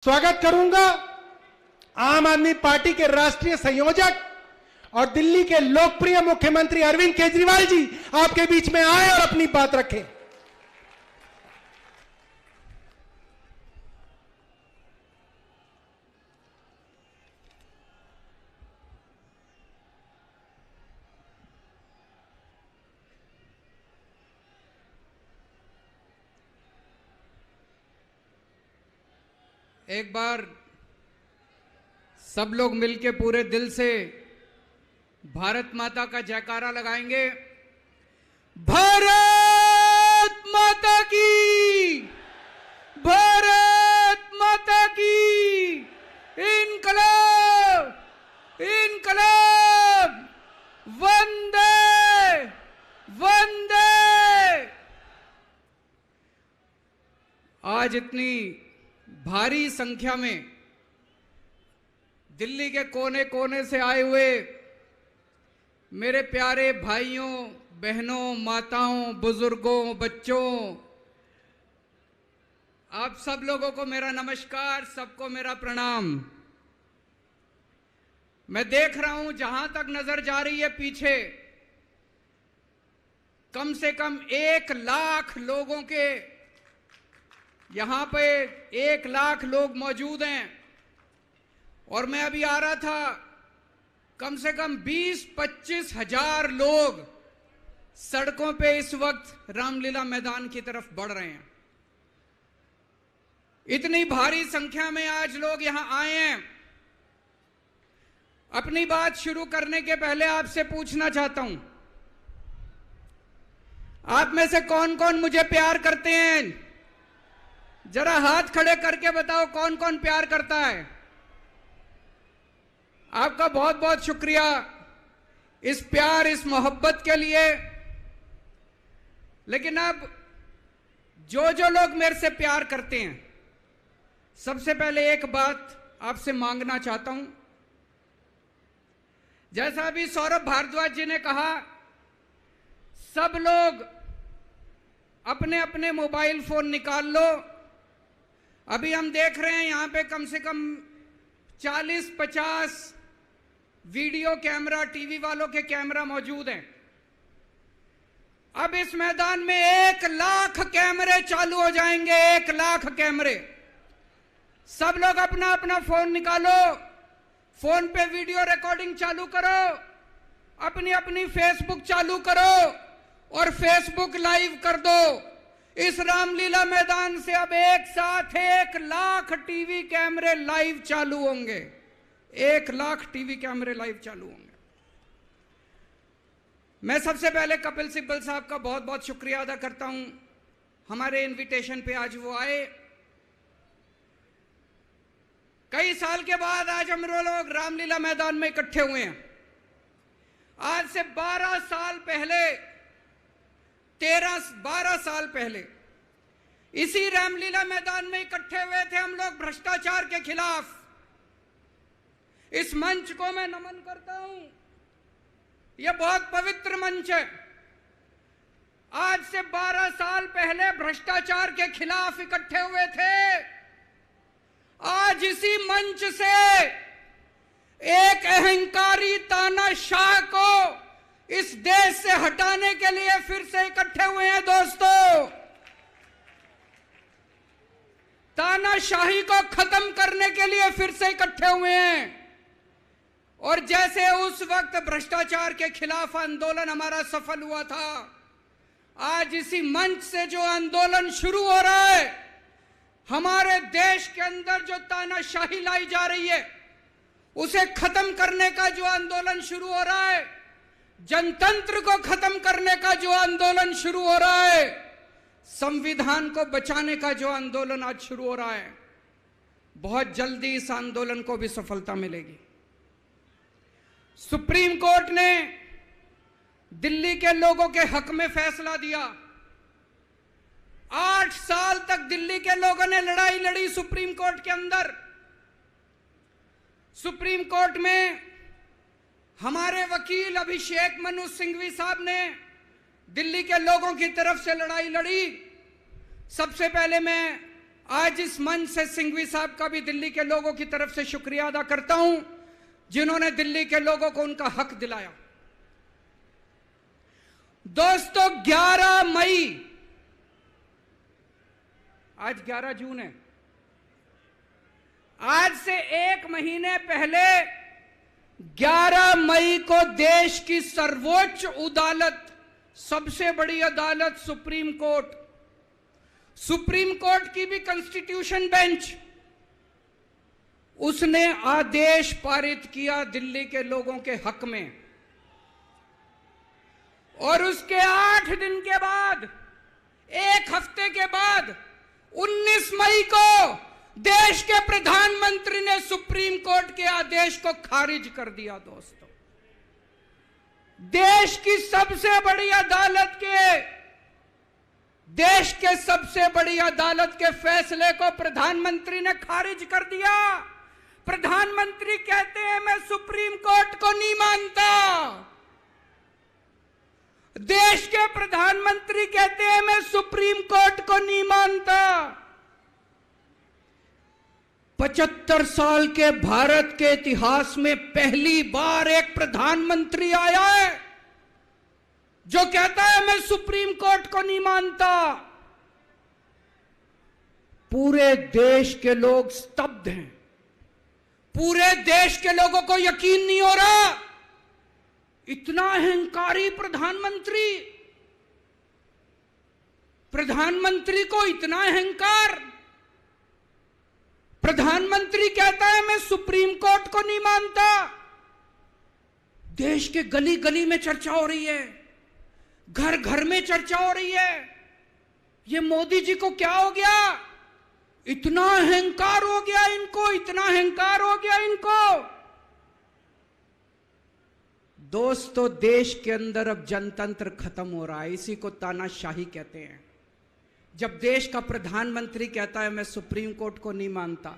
स्वागत करूंगा आम आदमी पार्टी के राष्ट्रीय संयोजक और दिल्ली के लोकप्रिय मुख्यमंत्री अरविंद केजरीवाल जी आपके बीच में आए और अपनी बात रखें। एक बार सब लोग मिलके पूरे दिल से भारत माता का जयकारा लगाएंगे। भारत माता की, भारत माता की, इनकलाब, इनकलाब, वंदे वंदे। आज इतनी भारी संख्या में दिल्ली के कोने कोने से आए हुए मेरे प्यारे भाइयों, बहनों, माताओं, बुजुर्गों, बच्चों, आप सब लोगों को मेरा नमस्कार, सबको मेरा प्रणाम। मैं देख रहा हूं जहां तक नजर जा रही है पीछे कम से कम 1 लाख लोगों के, यहां पे 1 लाख लोग मौजूद हैं। और मैं अभी आ रहा था, कम से कम 20-25 हजार लोग सड़कों पे इस वक्त रामलीला मैदान की तरफ बढ़ रहे हैं। इतनी भारी संख्या में आज लोग यहां आए हैं। अपनी बात शुरू करने के पहले आपसे पूछना चाहता हूं, आप में से कौन कौन मुझे प्यार करते हैं? जरा हाथ खड़े करके बताओ कौन कौन प्यार करता है। आपका बहुत बहुत शुक्रिया इस प्यार, इस मोहब्बत के लिए। लेकिन अब जो लोग मेरे से प्यार करते हैं, सबसे पहले एक बात आपसे मांगना चाहता हूं। जैसा अभी सौरभ भारद्वाज जी ने कहा, सब लोग अपने अपने मोबाइल फोन निकाल लो। अभी हम देख रहे हैं यहां पे कम से कम 40-50 वीडियो कैमरा, टीवी वालों के कैमरा मौजूद हैं। अब इस मैदान में 1 लाख कैमरे चालू हो जाएंगे, 1 लाख कैमरे। सब लोग अपना अपना फोन निकालो, फोन पे वीडियो रिकॉर्डिंग चालू करो, अपनी अपनी फेसबुक चालू करो और फेसबुक लाइव कर दो। इस रामलीला मैदान से अब एक साथ 1 लाख टीवी कैमरे लाइव चालू होंगे। 1 लाख टीवी कैमरे लाइव चालू होंगे। मैं सबसे पहले कपिल सिब्बल साहब का बहुत बहुत शुक्रिया अदा करता हूं। हमारे इनविटेशन पे आज वो आए। कई साल के बाद आज हम लोग रामलीला मैदान में इकट्ठे हुए हैं। आज से 12 साल पहले, 12 साल पहले इसी रामलीला मैदान में इकट्ठे हुए थे हम लोग भ्रष्टाचार के खिलाफ। इस मंच को मैं नमन करता हूं, यह बहुत पवित्र मंच है। आज से 12 साल पहले भ्रष्टाचार के खिलाफ इकट्ठे हुए थे। आज इसी मंच से एक अहंकारी तानाशाह को इस देश से हटाने के लिए फिर से इकट्ठे हुए हैं। दोस्तों, तानाशाही को खत्म करने के लिए फिर से इकट्ठे हुए हैं। और जैसे उस वक्त भ्रष्टाचार के खिलाफ आंदोलन हमारा सफल हुआ था, आज इसी मंच से जो आंदोलन शुरू हो रहा है, हमारे देश के अंदर जो तानाशाही लाई जा रही है उसे खत्म करने का जो आंदोलन शुरू हो रहा है, जनतंत्र को खत्म करने का जो आंदोलन शुरू हो रहा है, संविधान को बचाने का जो आंदोलन आज शुरू हो रहा है, बहुत जल्दी इस आंदोलन को भी सफलता मिलेगी। सुप्रीम कोर्ट ने दिल्ली के लोगों के हक में फैसला दिया। 8 साल तक दिल्ली के लोगों ने लड़ाई लड़ी सुप्रीम कोर्ट के अंदर। सुप्रीम कोर्ट में हमारे वकील अभिषेक मनु सिंघवी साहब ने दिल्ली के लोगों की तरफ से लड़ाई लड़ी। सबसे पहले मैं आज इस मंच से सिंघवी साहब का भी दिल्ली के लोगों की तरफ से शुक्रिया अदा करता हूं, जिन्होंने दिल्ली के लोगों को उनका हक दिलाया। दोस्तों, 11 मई, आज 11 जून है, आज से 1 महीने पहले 11 मई को देश की सर्वोच्च अदालत, सबसे बड़ी अदालत सुप्रीम कोर्ट की भी कॉन्स्टिट्यूशन बेंच, उसने आदेश पारित किया दिल्ली के लोगों के हक में। और उसके 8 दिन के बाद, 1 हफ्ते के बाद, 19 मई को देश के प्रधानमंत्री ने सुप्रीम कोर्ट के आदेश को खारिज कर दिया। दोस्तों, देश की सबसे बड़ी अदालत के फैसले को प्रधानमंत्री ने खारिज कर दिया। प्रधानमंत्री कहते हैं मैं सुप्रीम कोर्ट को नहीं मानता। देश के प्रधानमंत्री कहते हैं मैं सुप्रीम कोर्ट को नहीं मानता। 75 साल के भारत के इतिहास में पहली बार एक प्रधानमंत्री आया है जो कहता है मैं सुप्रीम कोर्ट को नहीं मानता। पूरे देश के लोग स्तब्ध हैं। पूरे देश के लोगों को यकीन नहीं हो रहा, इतना अहंकारी प्रधानमंत्री को इतना अहंकार। प्रधानमंत्री कहता है मैं सुप्रीम कोर्ट को नहीं मानता। देश के गली गली में चर्चा हो रही है, घर घर में चर्चा हो रही है, ये मोदी जी को क्या हो गया, इतना अहंकार हो गया इनको, इतना अहंकार हो गया इनको। दोस्तों, देश के अंदर अब जनतंत्र खत्म हो रहा है, इसी को तानाशाही कहते हैं। जब देश का प्रधानमंत्री कहता है मैं सुप्रीम कोर्ट को नहीं मानता,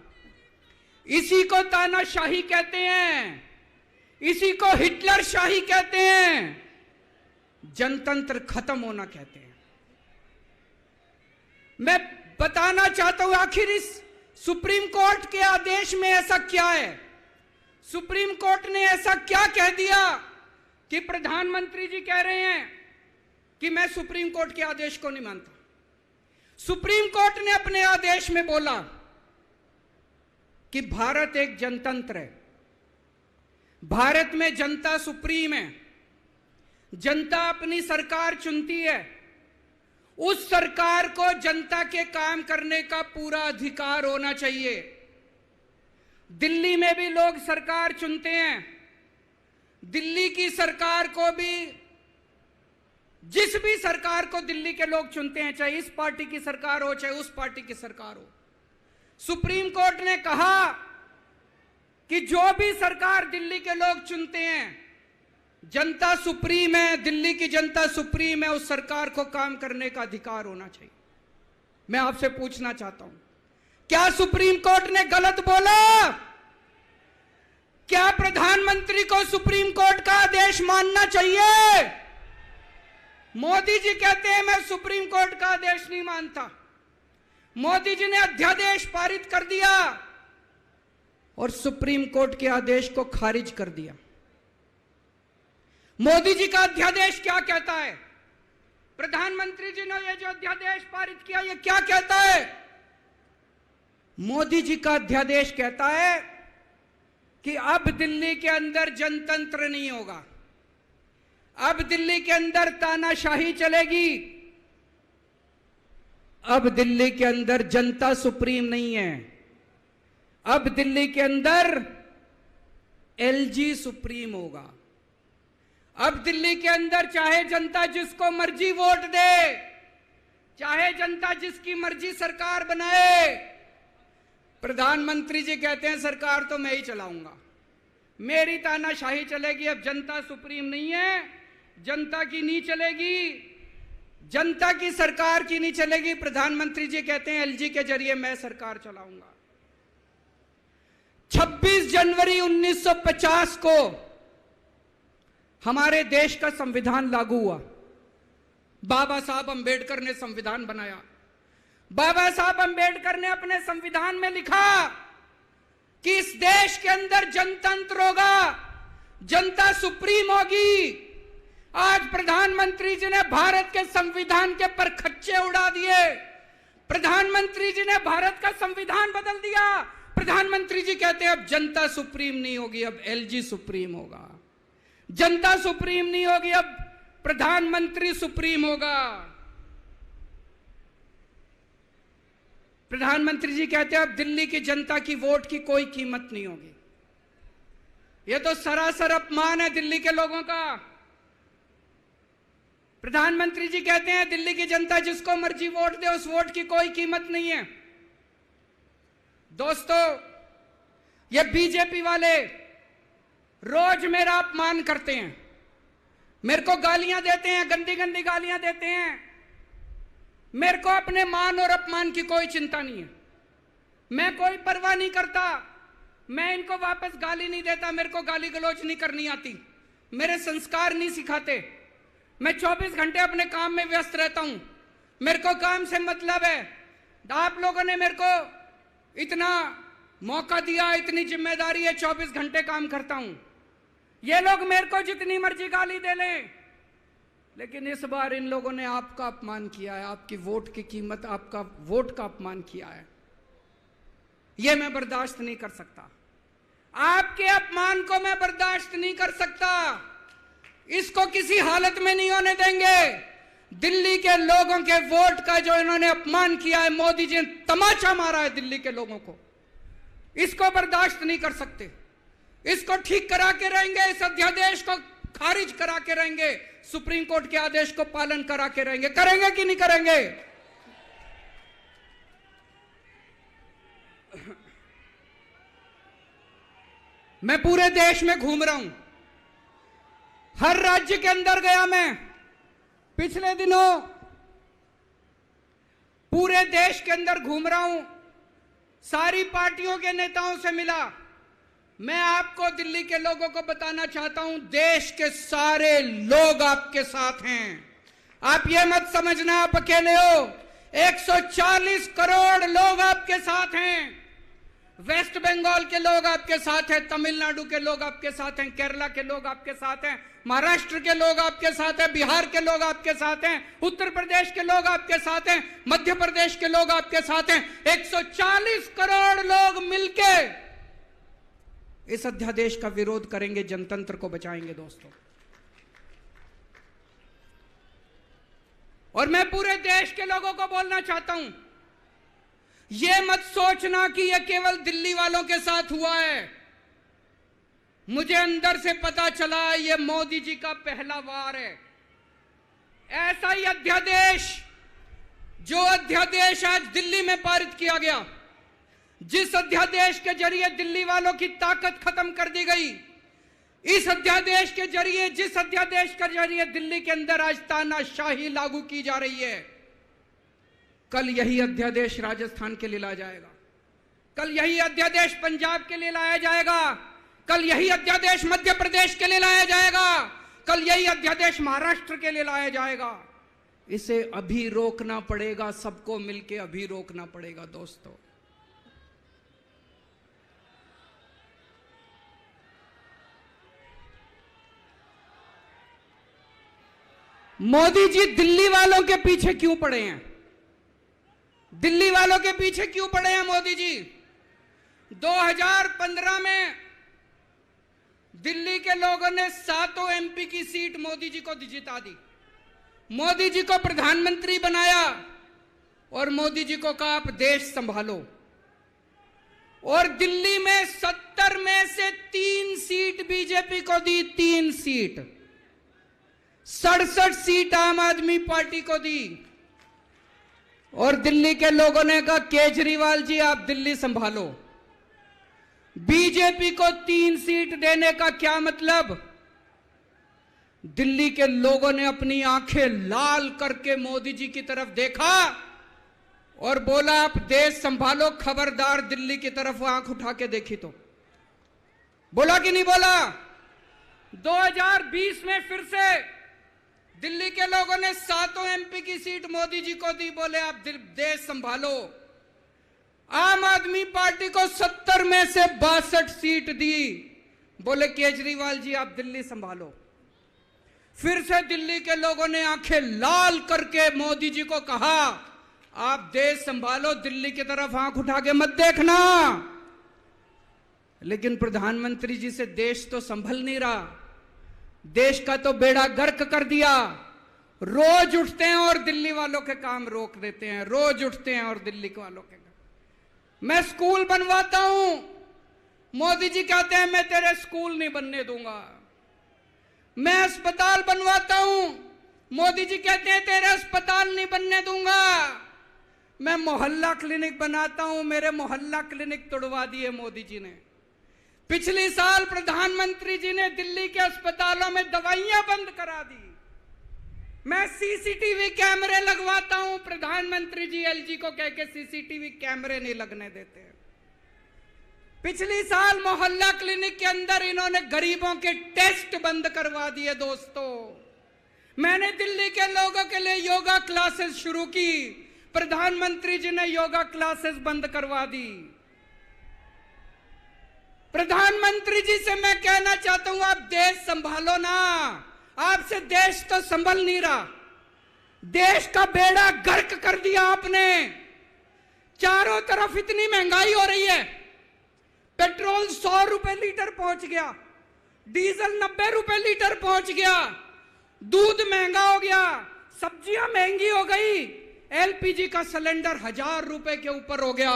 इसी को तानाशाही कहते हैं, इसी को हिटलर शाही कहते हैं, जनतंत्र खत्म होना कहते हैं। मैं बताना चाहता हूं आखिर इस सुप्रीम कोर्ट के आदेश में ऐसा क्या है। सुप्रीम कोर्ट ने ऐसा क्या कह दिया कि प्रधानमंत्री जी कह रहे हैं कि मैं सुप्रीम कोर्ट के आदेश को नहीं मानता। सुप्रीम कोर्ट ने अपने आदेश में बोला कि भारत एक जनतंत्र है, भारत में जनता सुप्रीम है, जनता अपनी सरकार चुनती है, उस सरकार को जनता के काम करने का पूरा अधिकार होना चाहिए। दिल्ली में भी लोग सरकार चुनते हैं, दिल्ली की सरकार को भी, जिस भी सरकार को दिल्ली के लोग चुनते हैं, चाहे इस पार्टी की सरकार हो चाहे उस पार्टी की सरकार हो, सुप्रीम कोर्ट ने कहा कि जो भी सरकार दिल्ली के लोग चुनते हैं, जनता सुप्रीम है, दिल्ली की जनता सुप्रीम है, उस सरकार को काम करने का अधिकार होना चाहिए। मैं आपसे पूछना चाहता हूं, क्या सुप्रीम कोर्ट ने गलत बोला? क्या प्रधानमंत्री को सुप्रीम कोर्ट का आदेश मानना चाहिए? मोदी जी कहते हैं मैं सुप्रीम कोर्ट का आदेश नहीं मानता। मोदी जी ने अध्यादेश पारित कर दिया और सुप्रीम कोर्ट के आदेश को खारिज कर दिया। मोदी जी का अध्यादेश क्या कहता है? प्रधानमंत्री जी ने ये जो अध्यादेश पारित किया, ये क्या कहता है? मोदी जी का अध्यादेश कहता है कि अब दिल्ली के अंदर जनतंत्र नहीं होगा, अब दिल्ली के अंदर तानाशाही चलेगी, अब दिल्ली के अंदर जनता सुप्रीम नहीं है, अब दिल्ली के अंदर एलजी सुप्रीम होगा। अब दिल्ली के अंदर चाहे जनता जिसको मर्जी वोट दे, चाहे जनता जिसकी मर्जी सरकार बनाए, प्रधानमंत्री जी कहते हैं सरकार तो मैं ही चलाऊंगा, मेरी तानाशाही चलेगी। अब जनता सुप्रीम नहीं है, जनता की नहीं चलेगी, जनता की सरकार की नहीं चलेगी। प्रधानमंत्री जी कहते हैं एलजी के जरिए मैं सरकार चलाऊंगा। 26 जनवरी 1950 को हमारे देश का संविधान लागू हुआ। बाबा साहब अंबेडकर ने संविधान बनाया। बाबा साहब अंबेडकर ने अपने संविधान में लिखा कि इस देश के अंदर जनतंत्र होगा, जनता सुप्रीम होगी। आज प्रधानमंत्री जी ने भारत के संविधान के परखच्चे उड़ा दिए। प्रधानमंत्री जी ने भारत का संविधान बदल दिया। प्रधानमंत्री जी कहते हैं अब जनता सुप्रीम नहीं होगी, अब एलजी सुप्रीम होगा। जनता सुप्रीम नहीं होगी, अब प्रधानमंत्री सुप्रीम होगा। प्रधानमंत्री जी कहते हैं अब दिल्ली की जनता की वोट की कोई कीमत नहीं होगी। यह तो सरासर अपमान है दिल्ली के लोगों का। प्रधानमंत्री जी कहते हैं दिल्ली की जनता जिसको मर्जी वोट दे, उस वोट की कोई कीमत नहीं है। दोस्तों, ये बीजेपी वाले रोज मेरा अपमान करते हैं, मेरे को गालियां देते हैं, गंदी गंदी गालियां देते हैं। मेरे को अपने मान और अपमान की कोई चिंता नहीं है, मैं कोई परवाह नहीं करता। मैं इनको वापस गाली नहीं देता, मेरे को गाली गलौज नहीं करनी आती, मेरे संस्कार नहीं सिखाते। मैं 24 घंटे अपने काम में व्यस्त रहता हूं, मेरे को काम से मतलब है। आप लोगों ने मेरे को इतना मौका दिया, इतनी जिम्मेदारी है, 24 घंटे काम करता हूं। ये लोग मेरे को जितनी मर्जी गाली दे लें, लेकिन इस बार इन लोगों ने आपका अपमान किया है, आपकी वोट की कीमत, आपका वोट का अपमान किया है। यह मैं बर्दाश्त नहीं कर सकता, आपके अपमान को मैं बर्दाश्त नहीं कर सकता। इसको किसी हालत में नहीं होने देंगे। दिल्ली के लोगों के वोट का जो इन्होंने अपमान किया है, मोदी जी ने तमाचा मारा है दिल्ली के लोगों को, इसको बर्दाश्त नहीं कर सकते। इसको ठीक करा के रहेंगे, इस अध्यादेश को खारिज करा के रहेंगे, सुप्रीम कोर्ट के आदेश को पालन करा के रहेंगे। करेंगे कि नहीं करेंगे? मैं पूरे देश में घूम रहा हूं, हर राज्य के अंदर गया मैं। पिछले दिनों पूरे देश के अंदर घूम रहा हूं, सारी पार्टियों के नेताओं से मिला। मैं आपको दिल्ली के लोगों को बताना चाहता हूं, देश के सारे लोग आपके साथ हैं। आप ये मत समझना आप अकेले हो, 140 करोड़ लोग आपके साथ हैं। वेस्ट बंगाल के लोग आपके साथ हैं, तमिलनाडु के लोग आपके साथ हैं, केरला के लोग आपके साथ हैं, महाराष्ट्र के लोग आपके साथ हैं, बिहार के लोग आपके साथ हैं, उत्तर प्रदेश के लोग आपके साथ हैं, मध्य प्रदेश के लोग आपके साथ हैं। 140 करोड़ लोग मिलके इस अध्यादेश का विरोध करेंगे, जनतंत्र को बचाएंगे दोस्तों। और मैं पूरे देश के लोगों को बोलना चाहता हूं, यह मत सोचना कि यह केवल दिल्ली वालों के साथ हुआ है। मुझे अंदर से पता चला यह मोदी जी का पहला वार है। ऐसा ही अध्यादेश, जो अध्यादेश आज दिल्ली में पारित किया गया, जिस अध्यादेश के जरिए दिल्ली वालों की ताकत खत्म कर दी गई, इस अध्यादेश के जरिए, जिस अध्यादेश के जरिए दिल्ली के अंदर आज तानाशाही लागू की जा रही है, कल यही अध्यादेश राजस्थान के लिए लाया जाएगा, कल यही अध्यादेश पंजाब के लिए लाया जाएगा, कल यही अध्यादेश मध्य प्रदेश के लिए लाया जाएगा, कल यही अध्यादेश महाराष्ट्र के लिए लाया जाएगा। इसे अभी रोकना पड़ेगा, सबको मिलकर अभी रोकना पड़ेगा दोस्तों। मोदी जी दिल्ली वालों के पीछे क्यों पड़े हैं? दिल्ली वालों के पीछे क्यों पड़े हैं मोदी जी? 2015 में दिल्ली के लोगों ने 7 एमपी की सीट मोदी जी को जिता दी, मोदी जी को प्रधानमंत्री बनाया और मोदी जी को कहा आप देश संभालो। और दिल्ली में 70 में से 3 सीट बीजेपी को दी, 3 सीट, 67 सीट आम आदमी पार्टी को दी। और दिल्ली के लोगों ने कहा केजरीवाल जी आप दिल्ली संभालो। बीजेपी को 3 सीट देने का क्या मतलब? दिल्ली के लोगों ने अपनी आंखें लाल करके मोदी जी की तरफ देखा और बोला आप देश संभालो, खबरदार दिल्ली की तरफ आंख उठा के देखी तो। बोला कि नहीं बोला? 2020 में फिर से दिल्ली के लोगों ने 7 एमपी की सीट मोदी जी को दी, बोले आप देश संभालो। आम आदमी पार्टी को 70 में से 62 सीट दी, बोले केजरीवाल जी आप दिल्ली संभालो। फिर से दिल्ली के लोगों ने आंखें लाल करके मोदी जी को कहा आप देश संभालो, दिल्ली की तरफ आंख उठा के मत देखना। लेकिन प्रधानमंत्री जी से देश तो संभल नहीं रहा, देश का तो बेड़ा गर्क कर दिया। रोज उठते हैं और दिल्ली वालों के काम रोक देते हैं, रोज उठते हैं और दिल्ली वालों के काम। मैं स्कूल बनवाता हूं, मोदी जी कहते हैं मैं तेरे स्कूल नहीं बनने दूंगा। मैं अस्पताल बनवाता हूं, मोदी जी कहते हैं तेरे अस्पताल नहीं बनने दूंगा। मैं मोहल्ला क्लिनिक बनाता हूं, मेरे मोहल्ला क्लिनिक तोड़वा दिए मोदी जी ने। पिछले साल प्रधानमंत्री जी ने दिल्ली के अस्पतालों में दवाइयां बंद करा दी। मैं सीसीटीवी कैमरे लगवाता हूं, प्रधानमंत्री जी एलजी को कह के सीसीटीवी कैमरे नहीं लगने देते। पिछले साल मोहल्ला क्लिनिक के अंदर इन्होंने गरीबों के टेस्ट बंद करवा दिए। दोस्तों, मैंने दिल्ली के लोगों के लिए योगा क्लासेस शुरू की, प्रधानमंत्री जी ने योगा क्लासेस बंद करवा दी। प्रधानमंत्री जी से मैं कहना चाहता हूं आप देश संभालो ना, आपसे देश तो संभल नहीं रहा। देश का बेड़ा गर्क कर दिया आपने। चारों तरफ इतनी महंगाई हो रही है, पेट्रोल 100 रुपए लीटर पहुंच गया, डीजल 90 रुपए लीटर पहुंच गया, दूध महंगा हो गया, सब्जियां महंगी हो गई, एलपीजी का सिलेंडर 1000 रुपए के ऊपर हो गया।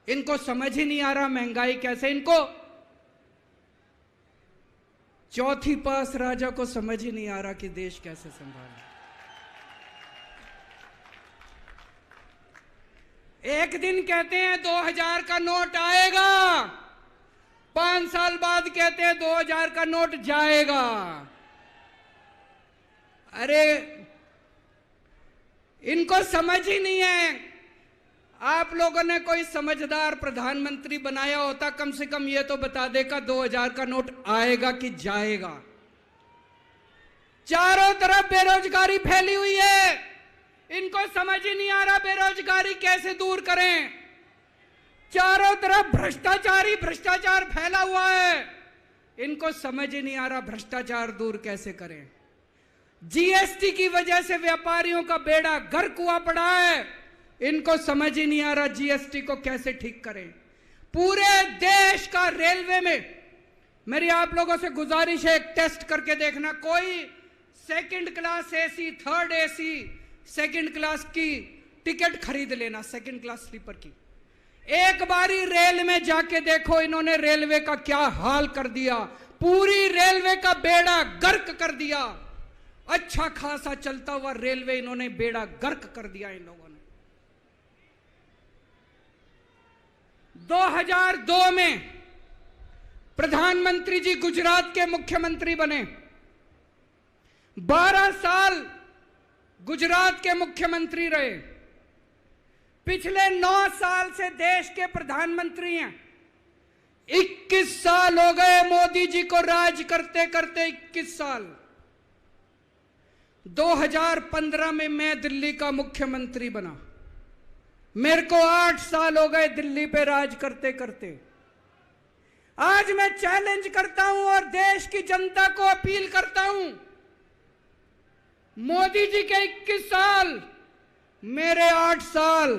इनको समझ ही नहीं आ रहा महंगाई कैसे, इनको चौथी पास राजा को समझ ही नहीं आ रहा कि देश कैसे संभाले। एक दिन कहते हैं 2000 का नोट आएगा, 5 साल बाद कहते हैं 2000 का नोट जाएगा। अरे इनको समझ ही नहीं है। आप लोगों ने कोई समझदार प्रधानमंत्री बनाया होता, कम से कम ये तो बता देगा 2000 का नोट आएगा कि जाएगा। चारों तरफ बेरोजगारी फैली हुई है, इनको समझ ही नहीं आ रहा बेरोजगारी कैसे दूर करें। चारों तरफ भ्रष्टाचार फैला हुआ है, इनको समझ ही नहीं आ रहा भ्रष्टाचार दूर कैसे करें। जीएसटी की वजह से व्यापारियों का बेड़ा गर्क हुआ पड़ा है, इनको समझ ही नहीं आ रहा जीएसटी को कैसे ठीक करें। पूरे देश का रेलवे में मेरी आप लोगों से गुजारिश है, एक टेस्ट करके देखना। कोई 2nd class AC, 3rd AC, 2nd class की टिकट खरीद लेना, 2nd क्लास स्लीपर की। एक बारी रेल में जाके देखो इन्होंने रेलवे का क्या हाल कर दिया। पूरी रेलवे का बेड़ा गर्क कर दिया। अच्छा खासा चलता हुआ रेलवे इन्होंने बेड़ा गर्क कर दिया इन लोगों ने। 2002 में प्रधानमंत्री जी गुजरात के मुख्यमंत्री बने, 12 साल गुजरात के मुख्यमंत्री रहे। पिछले 9 साल से देश के प्रधानमंत्री हैं। 21 साल हो गए मोदी जी को राज करते करते, 21 साल। 2015 में मैं दिल्ली का मुख्यमंत्री बना, मेरे को 8 साल हो गए दिल्ली पे राज करते करते। आज मैं चैलेंज करता हूं और देश की जनता को अपील करता हूं, मोदी जी के 21 साल, मेरे 8 साल,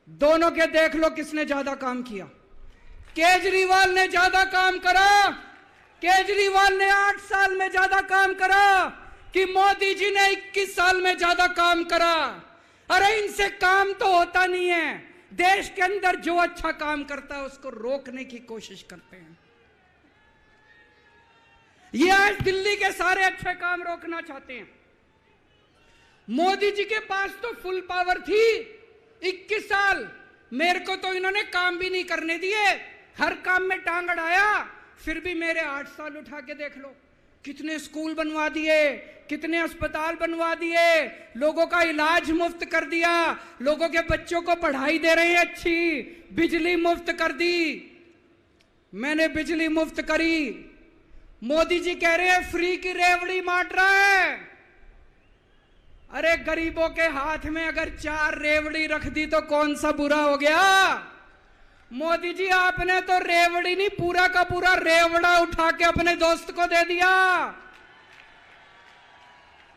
दोनों के देख लो किसने ज्यादा काम किया। केजरीवाल ने ज्यादा काम करा, केजरीवाल ने 8 साल में ज्यादा काम करा कि मोदी जी ने 21 साल में ज्यादा काम करा। अरे इनसे काम तो होता नहीं है। देश के अंदर जो अच्छा काम करता है उसको रोकने की कोशिश करते हैं। ये आज दिल्ली के सारे अच्छे काम रोकना चाहते हैं। मोदी जी के पास तो फुल पावर थी 21 साल, मेरे को तो इन्होंने काम भी नहीं करने दिए, हर काम में टांग अड़ाया। फिर भी मेरे 8 साल उठा के देख लो, कितने स्कूल बनवा दिए, कितने अस्पताल बनवा दिए, लोगों का इलाज मुफ्त कर दिया, लोगों के बच्चों को पढ़ाई दे रहे हैं अच्छी, बिजली मुफ्त कर दी। मैंने बिजली मुफ्त करी, मोदी जी कह रहे हैं फ्री की रेवड़ी बांट रहा है। अरे गरीबों के हाथ में अगर 4 रेवड़ी रख दी तो कौन सा बुरा हो गया? मोदी जी आपने तो रेवड़ी नहीं, पूरा का पूरा रेवड़ा उठा के अपने दोस्त को दे दिया।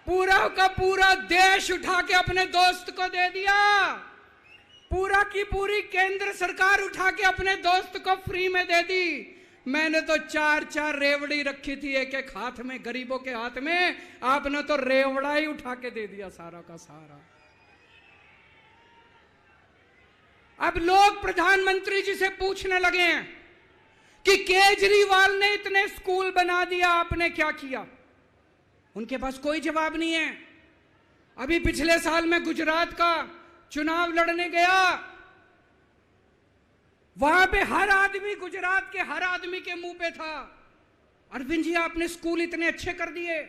पूरा का पूरा देश उठा के अपने दोस्त को दे दिया। पूरा की पूरी केंद्र सरकार उठा के अपने दोस्त को फ्री में दे दी। मैंने तो 4 रेवड़ी रखी थी एक एक हाथ में, गरीबों के हाथ में। आपने तो रेवड़ा ही उठा के दे दिया सारा का सारा। अब लोग प्रधानमंत्री जी से पूछने लगे हैं कि केजरीवाल ने इतने स्कूल बना दिया, आपने क्या किया? उनके पास कोई जवाब नहीं है। अभी पिछले साल में गुजरात का चुनाव लड़ने गया, वहां पे हर आदमी, गुजरात के हर आदमी के मुंह पे था, अरविंद जी आपने स्कूल इतने अच्छे कर दिए,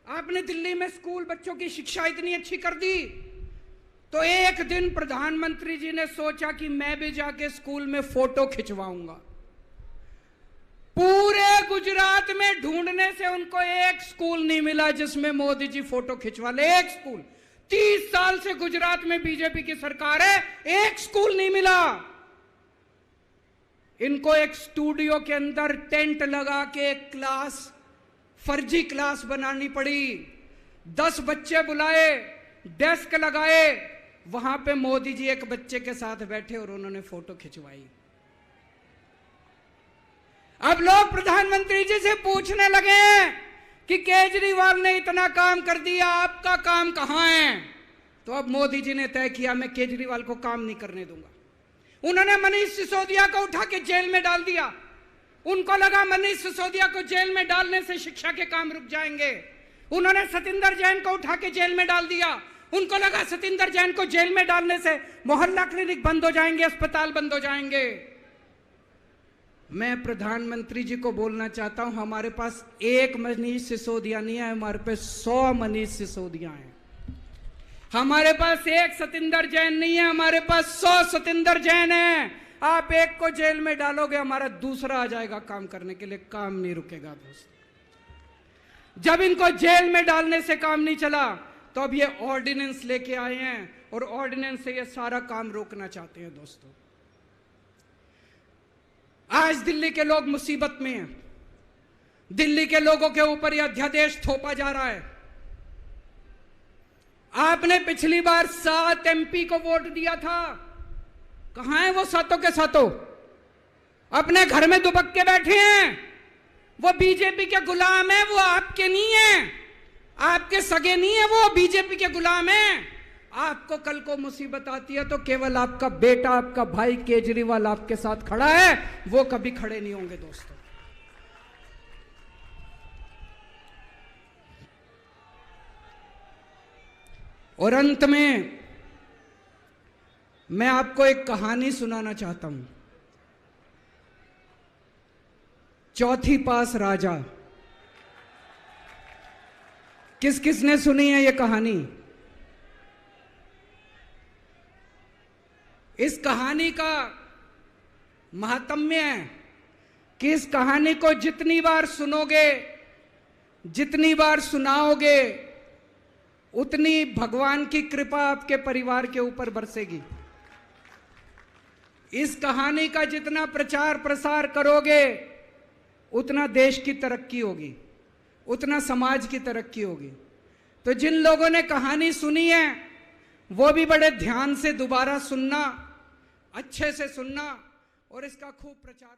आपने दिल्ली में स्कूल बच्चों की शिक्षा इतनी अच्छी कर दी। तो एक दिन प्रधानमंत्री जी ने सोचा कि मैं भी जाके स्कूल में फोटो खिंचवाऊंगा। पूरे गुजरात में ढूंढने से उनको एक स्कूल नहीं मिला जिसमें मोदी जी फोटो खिंचवा ले। एक स्कूल, 30 साल से गुजरात में बीजेपी की सरकार है, एक स्कूल नहीं मिला। इनको एक स्टूडियो के अंदर टेंट लगा के एक क्लास, फर्जी क्लास बनानी पड़ी। 10 बच्चे बुलाए, डेस्क लगाए, वहां पे मोदी जी एक बच्चे के साथ बैठे और उन्होंने फोटो खिंचवाई। अब लोग प्रधानमंत्री जी से पूछने लगे हैं कि केजरीवाल ने इतना काम कर दिया, आपका काम कहां है? तो अब मोदी जी ने तय किया मैं केजरीवाल को काम नहीं करने दूंगा। उन्होंने मनीष सिसोदिया को उठा के जेल में डाल दिया। उनको लगा मनीष सिसोदिया को जेल में डालने से शिक्षा के काम रुक जाएंगे। उन्होंने सतिंदर जैन को उठा के जेल में डाल दिया। उनको लगा सतिंदर जैन को जेल में डालने से मोहल्ला क्लिनिक बंद हो जाएंगे, अस्पताल बंद हो जाएंगे। मैं प्रधानमंत्री जी को बोलना चाहता हूं, हमारे पास एक मनीष सिसोदिया नहीं है, हमारे पास 100 मनीष सिसोदिया हैं। हमारे पास एक सतिंदर जैन नहीं है, हमारे पास 100 सतिंदर जैन है। आप एक को जेल में डालोगे, हमारा दूसरा आ जाएगा काम करने के लिए, काम नहीं रुकेगा दोस्त। जब इनको जेल में डालने से काम नहीं चला तो अब ये ऑर्डिनेंस लेके आए हैं और ऑर्डिनेंस से ये सारा काम रोकना चाहते हैं दोस्तों। आज दिल्ली के लोग मुसीबत में हैं। दिल्ली के लोगों के ऊपर यह अध्यादेश थोपा जा रहा है। आपने पिछली बार 7 MP को वोट दिया था, कहां है वो सातों के सातों? अपने घर में दुबक के बैठे हैं। वो बीजेपी के गुलाम है, वो आपके नहीं है, आपके सगे नहीं है, वो बीजेपी के गुलाम है। आपको कल को मुसीबत आती है तो केवल आपका बेटा, आपका भाई केजरीवाल आपके साथ खड़ा है, वो कभी खड़े नहीं होंगे दोस्तों। और अंत में मैं आपको एक कहानी सुनाना चाहता हूं। चौथी पास राजा, किस किस ने सुनी है ये कहानी? इस कहानी का महात्म्य है कि इस कहानी को जितनी बार सुनोगे, जितनी बार सुनाओगे, उतनी भगवान की कृपा आपके परिवार के ऊपर बरसेगी। इस कहानी का जितना प्रचार प्रसार करोगे, उतना देश की तरक्की होगी, उतना समाज की तरक्की होगी। तो जिन लोगों ने कहानी सुनी है वो भी बड़े ध्यान से दोबारा सुनना, अच्छे से सुनना और इसका खूब प्रचार